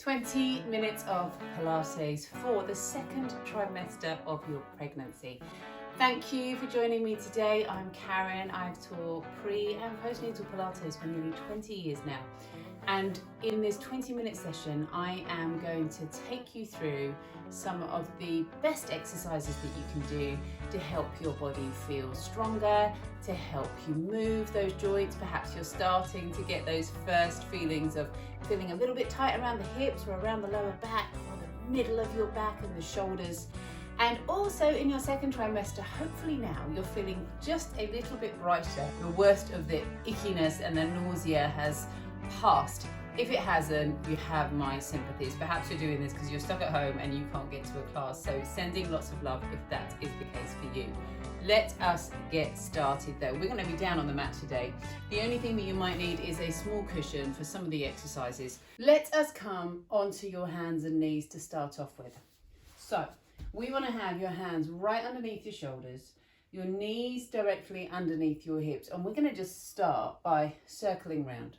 20 minutes of Pilates for the second trimester of your pregnancy. Thank you for joining me today. I'm Karen. I've taught pre and postnatal Pilates for nearly 20 years now. And in this 20-minute session, I am going to take you through some of the best exercises that you can do to help your body feel stronger, to help you move those joints. Perhaps you're starting to get those first feelings of feeling a little bit tight around the hips or around the lower back or the middle of your back and the shoulders. And also in your second trimester, hopefully now you're feeling just a little bit brighter. The worst of the ickiness and the nausea has passed. If it hasn't, you have my sympathies. Perhaps you're doing this because you're stuck at home and you can't get to a class. So sending lots of love if that is the case for you. Let us get started though. We're going to be down on the mat today. The only thing that you might need is a small cushion for some of the exercises. Let us come onto your hands and knees to start off with. So we want to have your hands right underneath your shoulders, your knees directly underneath your hips, and we're going to just start by circling round.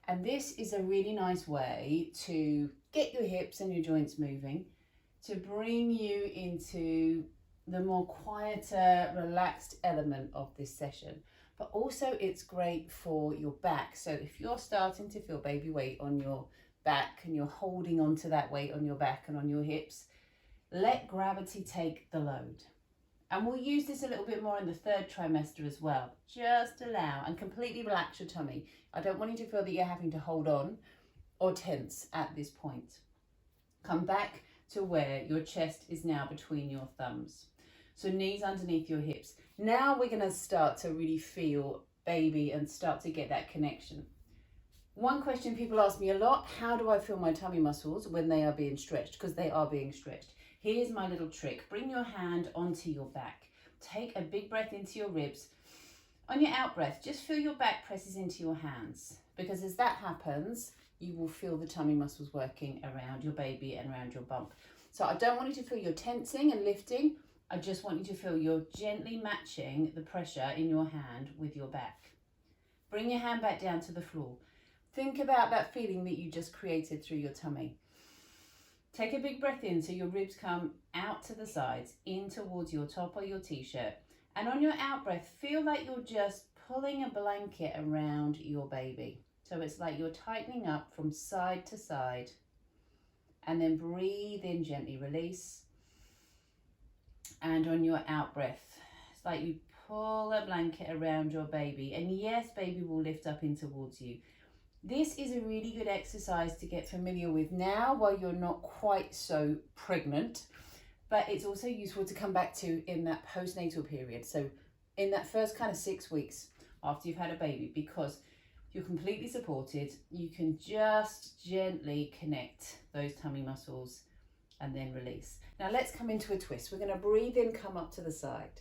And this is a really nice way to get your hips and your joints moving, to bring you into the more quieter, relaxed element of this session. But also it's great for your back. So if you're starting to feel baby weight on your back and you're holding on to that weight on your back and on your hips, let gravity take the load. And we'll use this a little bit more in the third trimester as well. Just allow and completely relax your tummy. I don't want you to feel that you're having to hold on or tense at this point. Come back to where your chest is now between your thumbs. So knees underneath your hips. Now we're going to start to really feel baby and start to get that connection. One question people ask me a lot, how do I feel my tummy muscles when they are being stretched? Because they are being stretched. Here's my little trick. Bring your hand onto your back. Take a big breath into your ribs. On your out breath, just feel your back presses into your hands, because as that happens, you will feel the tummy muscles working around your baby and around your bump. So I don't want you to feel you're tensing and lifting. I just want you to feel you're gently matching the pressure in your hand with your back. Bring your hand back down to the floor. Think about that feeling that you just created through your tummy. Take a big breath in so your ribs come out to the sides, in towards your top of your t-shirt. And on your out breath, feel like you're just pulling a blanket around your baby. So it's like you're tightening up from side to side. And then breathe in gently, release. And on your out breath, it's like you pull a blanket around your baby. And yes, baby will lift up in towards you. This is a really good exercise to get familiar with now while you're not quite so pregnant, but it's also useful to come back to in that postnatal period. So in that first kind of 6 weeks after you've had a baby, because you're completely supported, you can just gently connect those tummy muscles and then release. Now let's come into a twist. We're going to breathe in, come up to the side,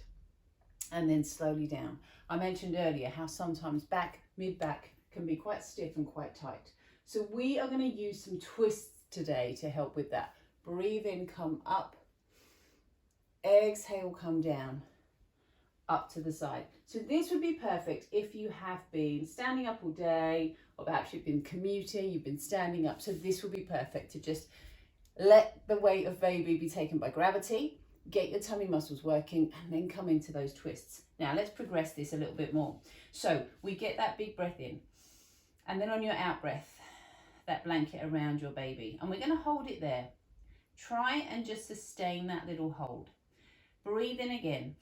and then slowly down. I mentioned earlier how sometimes back, mid-back, can be quite stiff and quite tight. So we are going to use some twists today to help with that. Breathe in, come up. Exhale, come down, up to the side. So this would be perfect if you have been standing up all day, or perhaps you've been commuting, you've been standing up. So this would be perfect to just let the weight of baby be taken by gravity, get your tummy muscles working, and then come into those twists. Now let's progress this a little bit more. So we get that big breath in. And then on your out breath, that blanket around your baby. And we're going to hold it there. Try and just sustain that little hold. Breathe in again.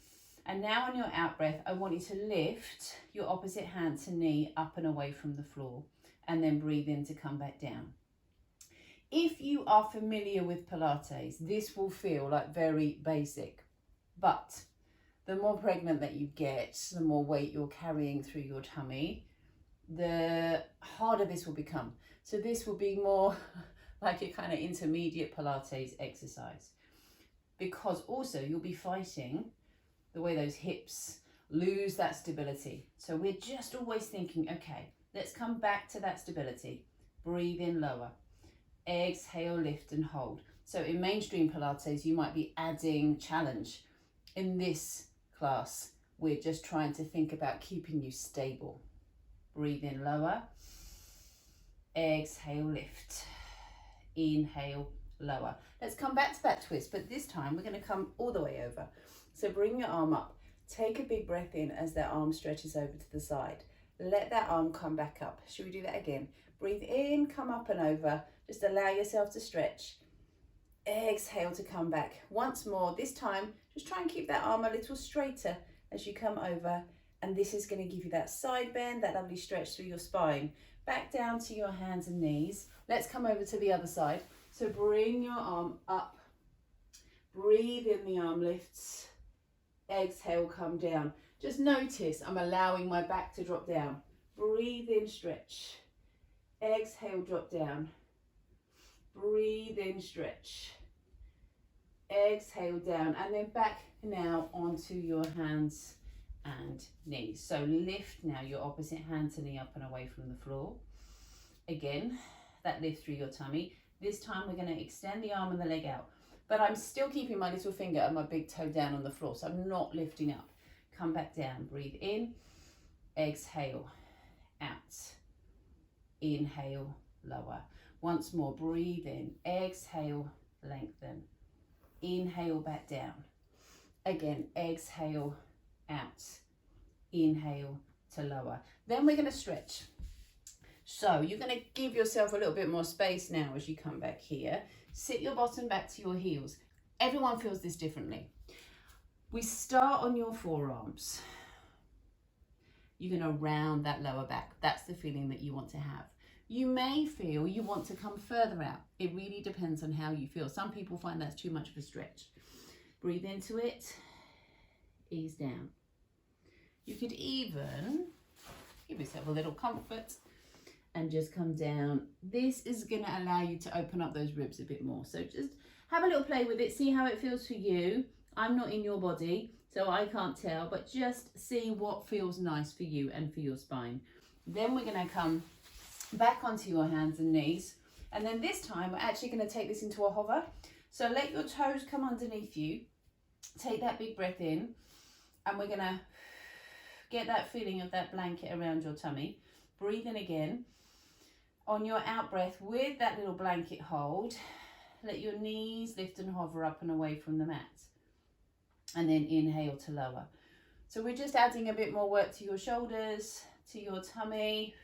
And now on your out breath, I want you to lift your opposite hand to knee up and away from the floor. And then breathe in to come back down. If you are familiar with Pilates, this will feel like very basic. But the more pregnant that you get, the more weight you're carrying through your tummy, the harder this will become. So this will be more like a kind of intermediate Pilates exercise, because also you'll be fighting the way those hips lose that stability. So we're just always thinking, okay, let's come back to that stability. Breathe in lower. Exhale, lift and hold. So in mainstream Pilates, you might be adding challenge. In this class, we're just trying to think about keeping you stable. Breathe in lower. Exhale, lift. inhale, lower. Let's come back to that twist, but this time we're going to come all the way over. So bring your arm up, take a big breath in as that arm stretches over to the side. Let that arm come back up. Should we do that again? Breathe in, come up and over. Just allow yourself to stretch. Exhale to come back. Once more, this time, just try and keep that arm a little straighter as you come over. And this is going to give you that side bend, that lovely stretch through your spine. Back down to your hands and knees. Let's come over to the other side. So bring your arm up. Breathe in, the arm lifts. Exhale, come down. Just notice I'm allowing my back to drop down. Breathe in, stretch. Exhale, drop down. Breathe in, stretch. Exhale, down. And then back now onto your hands and knees. So lift now your opposite hand to knee up and away from the floor. Again, that lift through your tummy. This time we're going to extend the arm and the leg out, but I'm still keeping my little finger and my big toe down on the floor, so I'm not lifting up. Come back down, breathe in, exhale, out, inhale, lower. Once more, breathe in, exhale, lengthen, inhale, back down. Again, exhale, out, inhale to lower. Then we're going to stretch. So you're going to give yourself a little bit more space now as you come back here. Sit your bottom back to your heels. Everyone feels this differently. We start on your forearms. You're going to round that lower back. That's the feeling that you want to have. You may feel you want to come further out. It really depends on how you feel. Some people find that's too much of a stretch. Breathe into it, ease down. You could even give yourself a little comfort and just come down. This is going to allow you to open up those ribs a bit more. So just have a little play with it. See how it feels for you. I'm not in your body, so I can't tell, but just see what feels nice for you and for your spine. Then we're going to come back onto your hands and knees. And then this time, we're actually going to take this into a hover. So let your toes come underneath you. Take that big breath in. And we're going to get that feeling of that blanket around your tummy. Breathe in again. On your out breath, with that little blanket hold, let your knees lift and hover up and away from the mat. And then inhale to lower. So we're just adding a bit more work to your shoulders, to your tummy.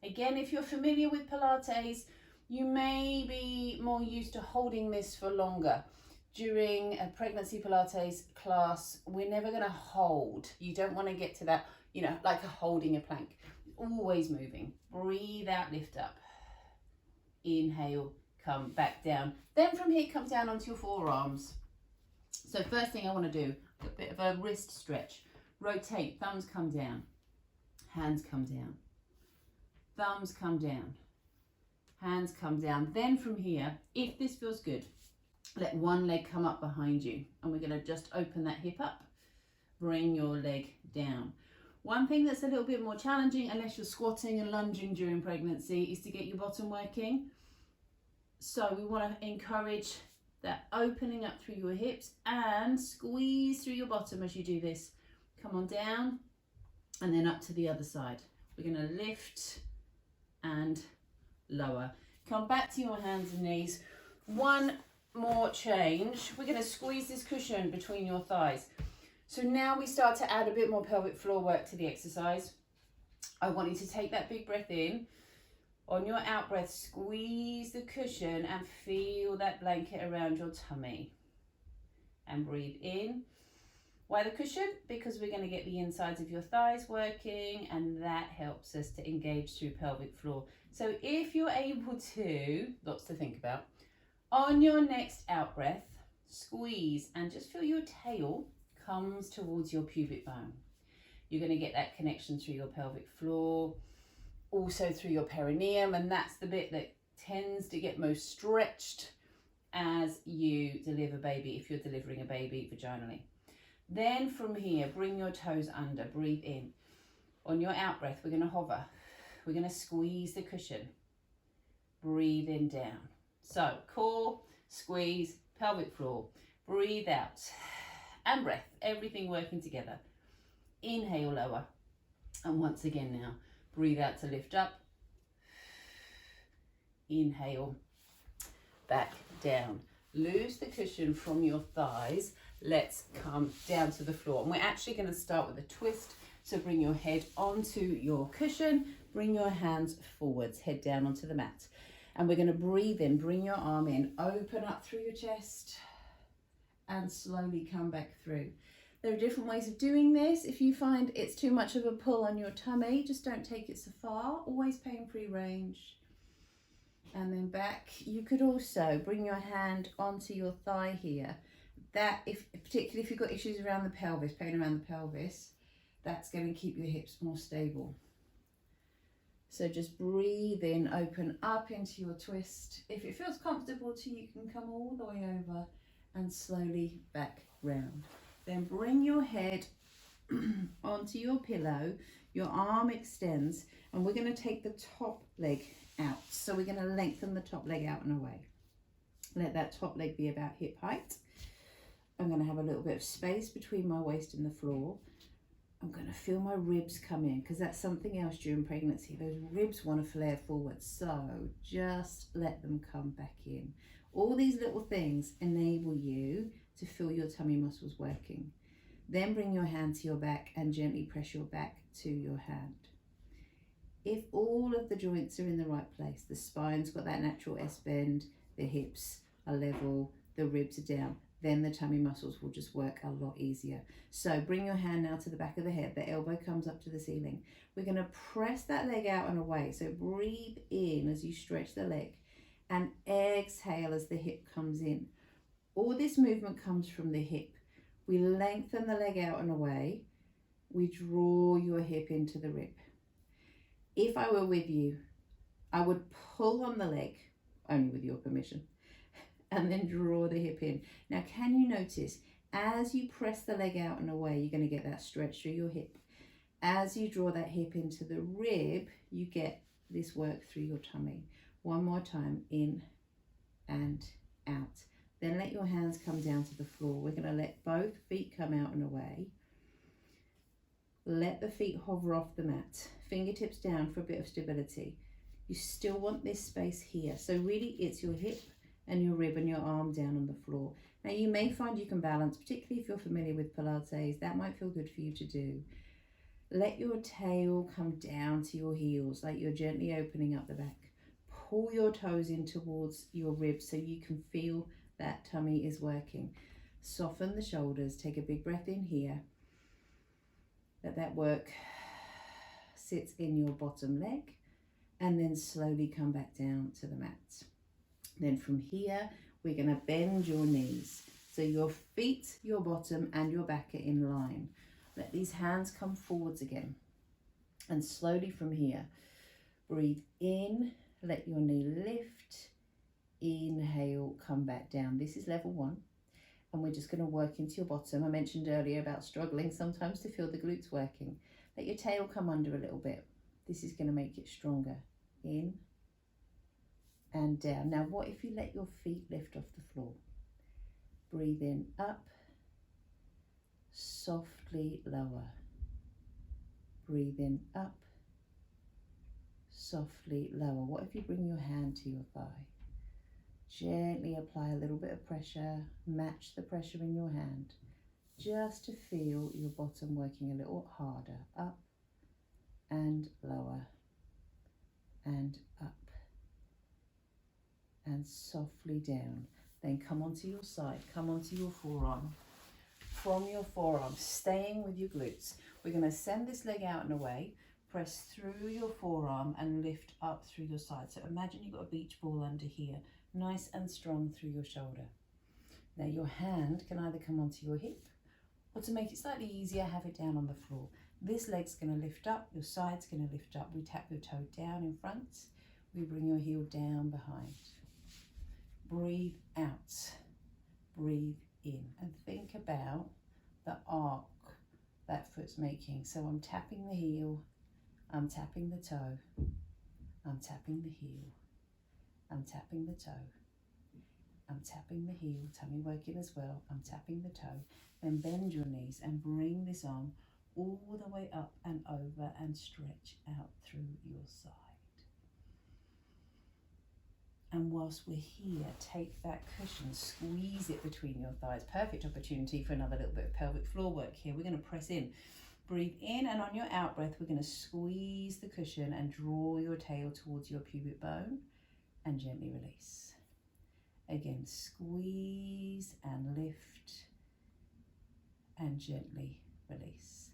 Again, if you're familiar with Pilates, you may be more used to holding this for longer. During a pregnancy Pilates class, we're never going to hold. You don't want to get to that, like holding a plank. Always moving. Breathe out, lift up. Inhale, come back down. Then from here, come down onto your forearms. So first thing I want to do, a bit of a wrist stretch. Rotate, thumbs come down. Hands come down. Thumbs come down. Hands come down. Then from here, if this feels good, let one leg come up behind you. And we're going to just open that hip up. Bring your leg down. One thing that's a little bit more challenging, unless you're squatting and lunging during pregnancy, is to get your bottom working. So we want to encourage that opening up through your hips and squeeze through your bottom as you do this. Come on down and then up to the other side. We're going to lift and lower. Come back to your hands and knees. One more change. We're going to squeeze this cushion between your thighs. So now we start to add a bit more pelvic floor work to the exercise. I want you to take that big breath in. On your out breath, squeeze the cushion and feel that blanket around your tummy. And breathe in. Why the cushion? Because we're going to get the insides of your thighs working, and that helps us to engage through pelvic floor. So if you're able to, lots to think about, on your next out breath, squeeze and just feel your tail comes towards your pubic bone. You're going to get that connection through your pelvic floor, also through your perineum, and that's the bit that tends to get most stretched as you deliver baby, if you're delivering a baby vaginally. Then from here, bring your toes under, breathe in. On your out breath, we're going to hover. We're going to squeeze the cushion. Breathe in down. So core, squeeze, pelvic floor. Breathe out. And breath, everything working together. Inhale, lower. And once again now, breathe out to lift up. inhale, back down. Loose the cushion from your thighs. Let's come down to the floor. And we're actually going to start with a twist. So bring your head onto your cushion, bring your hands forwards, head down onto the mat. And we're going to breathe in, bring your arm in, open up through your chest and slowly come back through. There are different ways of doing this. If you find it's too much of a pull on your tummy, just don't take it so far. Always pain-free range. And then back. You could also bring your hand onto your thigh here. That, particularly if you've got issues around the pelvis, pain around the pelvis, that's going to keep your hips more stable. So just breathe in, open up into your twist. If it feels comfortable to you, you can come all the way over and slowly back round. Then bring your head onto your pillow, your arm extends, and we're going to take the top leg out. So we're going to lengthen the top leg out and away. Let that top leg be about hip height. I'm going to have a little bit of space between my waist and the floor. I'm going to feel my ribs come in, because that's something else during pregnancy. Those ribs want to flare forward, so just let them come back in. All these little things enable you to feel your tummy muscles working. Then bring your hand to your back and gently press your back to your hand. If all of the joints are in the right place, the spine's got that natural S-bend, the hips are level, the ribs are down, then the tummy muscles will just work a lot easier. So bring your hand now to the back of the head, the elbow comes up to the ceiling. We're going to press that leg out and away. So breathe in as you stretch the leg and exhale as the hip comes in. All this movement comes from the hip. We lengthen the leg out and away. We draw your hip into the rib. If I were with you, I would pull on the leg, only with your permission, and then draw the hip in. Now, can you notice, as you press the leg out and away, you're going to get that stretch through your hip. As you draw that hip into the rib, you get this work through your tummy. One more time, in and out. Then let your hands come down to the floor. We're going to let both feet come out and away. Let the feet hover off the mat. Fingertips down for a bit of stability. You still want this space here. So really it's your hip and your rib and your arm down on the floor. Now you may find you can balance, particularly if you're familiar with Pilates. That might feel good for you to do. Let your tail come down to your heels, like you're gently opening up the back. Pull your toes in towards your ribs so you can feel that tummy is working. Soften the shoulders. Take a big breath in here. Let that work sit in your bottom leg, and then slowly come back down to the mat. Then from here, we're going to bend your knees. So your feet, your bottom and your back are in line. Let these hands come forwards again. And slowly from here, breathe in, let your knee lift, inhale, come back down. This is level 1. And we're just going to work into your bottom. I mentioned earlier about struggling sometimes to feel the glutes working. Let your tail come under a little bit. This is going to make it stronger. In and down. Now, what if you let your feet lift off the floor? Breathe in, up, softly lower. Breathe in, up, softly lower. What if you bring your hand to your thigh? Gently apply a little bit of pressure, match the pressure in your hand, just to feel your bottom working a little harder. Up and lower and up and softly down. Then come onto your side, come onto your forearm. From your forearm, staying with your glutes, we're going to send this leg out and away, press through your forearm and lift up through your side. So imagine you've got a beach ball under here. Nice and strong through your shoulder. Now your hand can either come onto your hip, or to make it slightly easier, have it down on the floor. This leg's going to lift up, your side's going to lift up. We tap your toe down in front, we bring your heel down behind. Breathe out, breathe in, and think about the arc that foot's making. So I'm tapping the heel, I'm tapping the toe, I'm tapping the heel, I'm tapping the toe, I'm tapping the heel, tummy working as well, I'm tapping the toe. Then bend your knees and bring this arm all the way up and over and stretch out through your side. whilst we're here, take that cushion, squeeze it between your thighs. Perfect opportunity for another little bit of pelvic floor work here. We're going to press in. Breathe in, and on your out breath, we're going to squeeze the cushion and draw your tail towards your pubic bone and gently release. Again, squeeze and lift and gently release.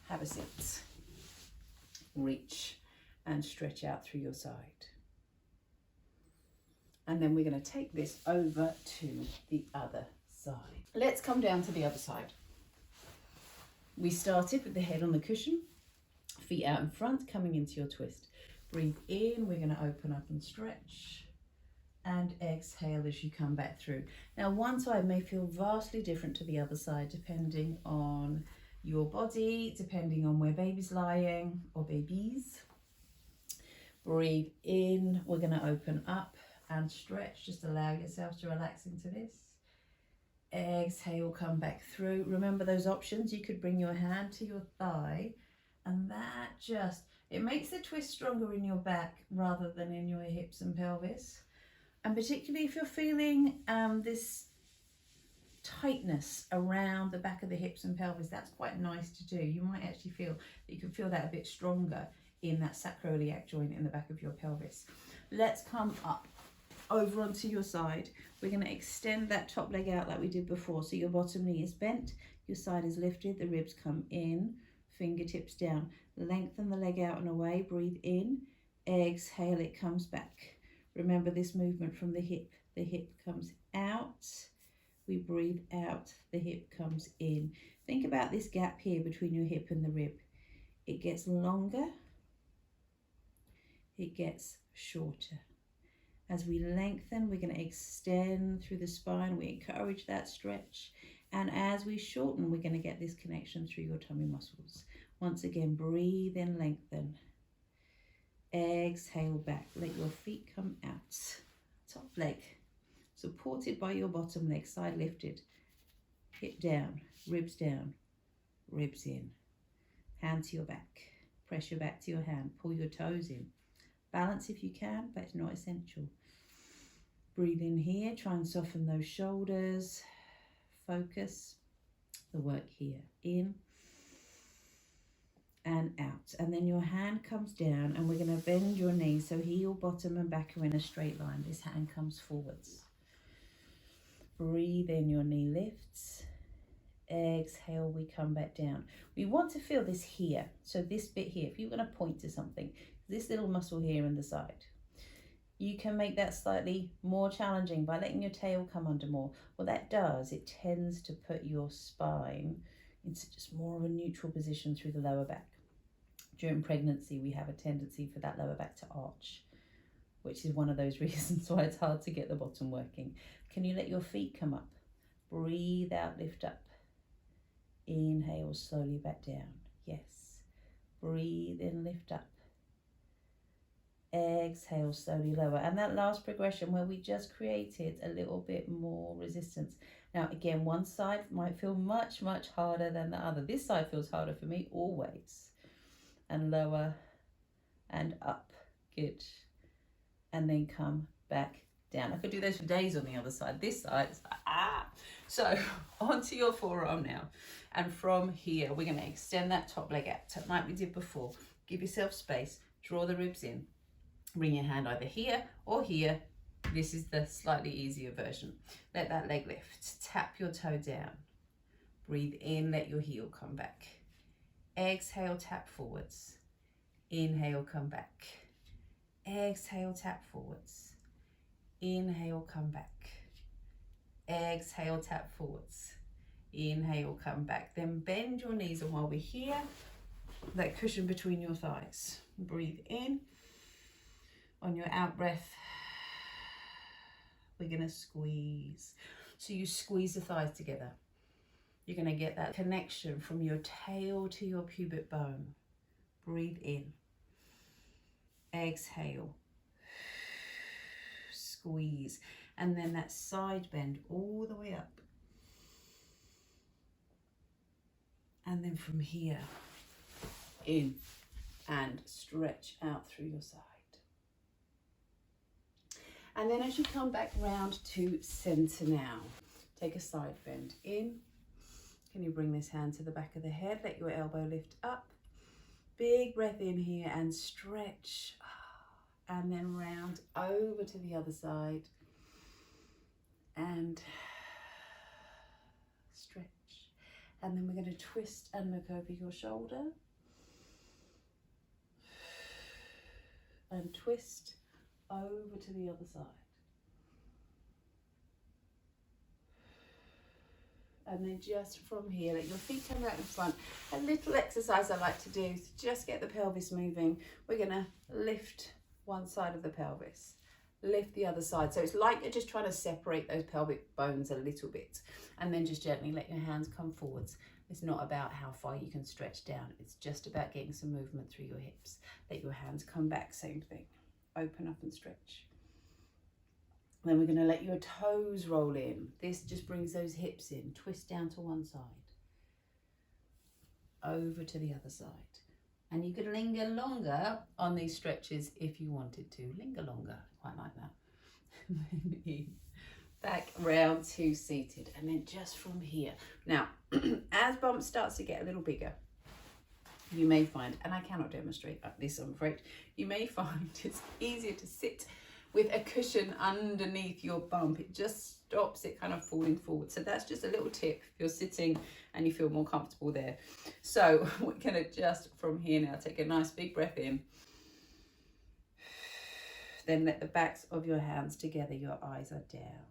Have a sit. Reach and stretch out through your side. And then we're going to take this over to the other side. Let's come down to the other side. We started with the head on the cushion, feet out in front, coming into your twist. Breathe in, we're going to open up and stretch, and exhale as you come back through. Now, one side may feel vastly different to the other side, depending on your body, depending on where baby's lying or babies. Breathe in, we're going to open up and stretch. Just allow yourself to relax into this. Exhale, come back through. Remember those options. You could bring your hand to your thigh, and that just, it makes the twist stronger in your back rather than in your hips and pelvis. And particularly if you're feeling this tightness around the back of the hips and pelvis, that's quite nice to do. You might actually feel that you can feel that a bit stronger in that sacroiliac joint in the back of your pelvis. Let's come up over onto your side. We're going to extend that top leg out like we did before. So your bottom knee is bent, your side is lifted, the ribs come in, fingertips down. Lengthen the leg out and away. Breathe in, exhale, it comes back. Remember this movement from the hip comes out, we breathe out, the hip comes in. Think about this gap here between your hip and the rib. It gets longer, it gets shorter. As we lengthen, we're going to extend through the spine. We encourage that stretch. And as we shorten, we're going to get this connection through your tummy muscles. Once again, breathe in, lengthen. Exhale back. Let your feet come out. Top leg supported by your bottom leg, side lifted. Hip down, ribs in. Hand to your back. Press your back to your hand. Pull your toes in. Balance if you can, but it's not essential. Breathe in here, try and soften those shoulders. Focus the work here. In and out. And then your hand comes down, and we're going to bend your knees. So heel, bottom and back are in a straight line. This hand comes forwards. Breathe in, your knee lifts. Exhale, we come back down. We want to feel this here. So this bit here, if you're going to point to something, this little muscle here in the side, you can make that slightly more challenging by letting your tail come under more. What that does, it tends to put your spine into just more of a neutral position through the lower back. During pregnancy, we have a tendency for that lower back to arch, which is one of those reasons why it's hard to get the bottom working. Can you let your feet come up? Breathe out, lift up. Inhale, slowly back down. Yes. Breathe in, lift up. Exhale, slowly lower. And that last progression where we just created a little bit more resistance. Now, again, one side might feel much, much harder than the other. This side feels harder for me always. And lower and up. Good. And then come back down. I could do those for days on the other side. This side is So onto your forearm now. And from here, we're going to extend that top leg out like we did before. Give yourself space. Draw the ribs in. Bring your hand either here or here. This is the slightly easier version. Let that leg lift. Tap your toe down. Breathe in, let your heel come back. Exhale, tap forwards. Inhale, come back. Exhale, tap forwards. Inhale, come back. Exhale, tap forwards. Inhale, come back. Then bend your knees, and while we're here, that cushion between your thighs. Breathe in. On your out breath, we're going to squeeze. So you squeeze the thighs together. You're going to get that connection from your tail to your pubic bone. Breathe in. Exhale. Squeeze. And then that side bend all the way up. And then from here, in and stretch out through your side. And then as you come back round to center now, take a side bend in. Can you bring this hand to the back of the head? Let your elbow lift up. Big breath in here and stretch. And then round over to the other side. And stretch. And then we're going to twist and look over your shoulder. And twist over to the other side. And then just from here, let your feet come out in front. A little exercise I like to do to just get the pelvis moving. We're gonna lift one side of the pelvis, lift the other side. So it's like you're just trying to separate those pelvic bones a little bit. And then just gently let your hands come forwards. It's not about how far you can stretch down. It's just about getting some movement through your hips. Let your hands come back, same thing. Open up and stretch. Then we're going to let your toes roll in. This just brings those hips in. Twist down to one side. Over to the other side. And you could linger longer on these stretches if you wanted to. Linger longer. Quite like that. Back round to seated. And then just from here. Now, as bump starts to get a little bigger, you may find, and I cannot demonstrate this, I'm afraid, you may find it's easier to sit with a cushion underneath your bump. It just stops it kind of falling forward. So that's just a little tip if you're sitting and you feel more comfortable there. So we're going to just from here now take a nice big breath in. Then let the backs of your hands together, your eyes are down.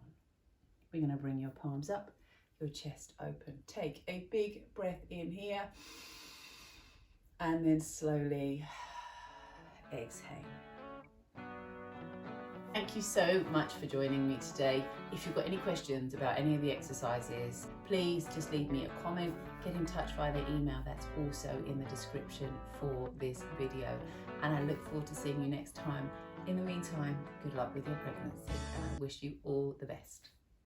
We're going to bring your palms up, your chest open. Take a big breath in here and then slowly exhale. Thank you so much for joining me today. If you've got any questions about any of the exercises, please just leave me a comment. Get in touch via the email that's also in the description for this video. And I look forward to seeing you next time. In the meantime, good luck with your pregnancy and I wish you all the best.